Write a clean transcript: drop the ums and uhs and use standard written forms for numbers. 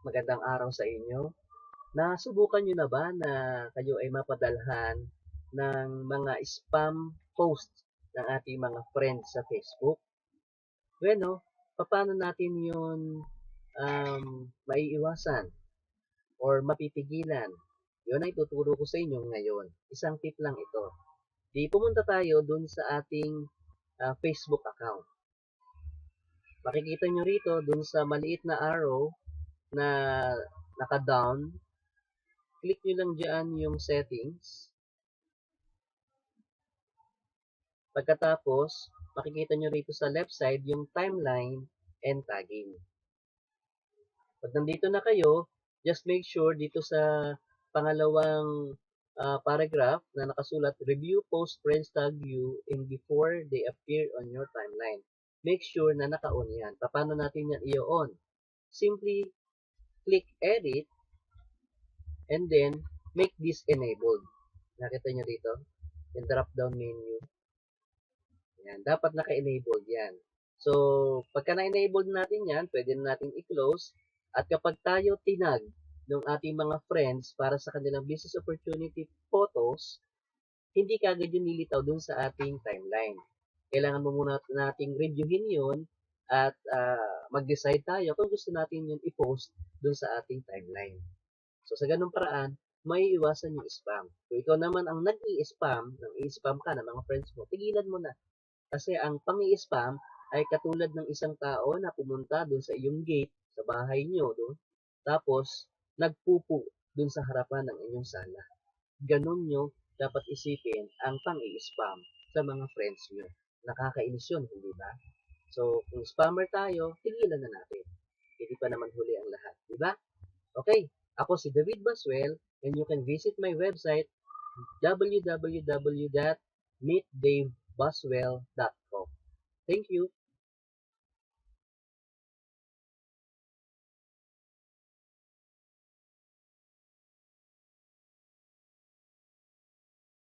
magandang araw sa inyo. Nasubukan niyo na ba na kayo ay mapadalhan ng mga spam post ng ating mga friends sa Facebook? Bueno, paano natin yun maiiwasan or mapipigilan? Yun ay tuturo ko sa inyo ngayon. Isang tip lang ito. Di pumunta tayo dun sa ating Facebook account. Makikita nyo rito dun sa maliit na arrow na naka-down, click nyo lang dyan yung settings. Pagkatapos, makikita nyo rito sa left side yung timeline and tagging. Pag nandito na kayo, just make sure dito sa pangalawang paragraph na nakasulat, review post friends tag you and before they appear on your timeline. Make sure na naka-on yan. Paano natin yan i-on? Simply click edit and then make this enabled. Nakita nyo dito? Yung drop down menu. Yan. Dapat naka-enabled yan. So, pagka na-enabled natin yan, pwede na natin i-close. At kapag tayo tinag ng ating mga friends para sa kanilang business opportunity photos, hindi kagad yun nilitaw dun sa ating timeline. Kailangan mo muna nating reviewin yun at mag-decide tayo kung gusto natin yun i-post dun sa ating timeline. So, sa ganung paraan, may iwasan yung spam. Kung ikaw naman ang nag-i-spam, nang i-spam ka ng mga friends mo, tigilan mo na. Kasi ang pang-i-spam ay katulad ng isang tao na pumunta dun sa iyong gate, sa bahay nyo doon, tapos nagpupo dun sa harapan ng inyong sala. Ganun nyo dapat isipin ang pang-i-spam sa mga friends nyo. Nakakainis yun, hindi ba? So, kung spammer tayo, tigilan na natin. Hindi pa naman huli ang lahat, di ba? Okay, ako si David Baswell and you can visit my website www.meetdavebaswell.com. Thank you.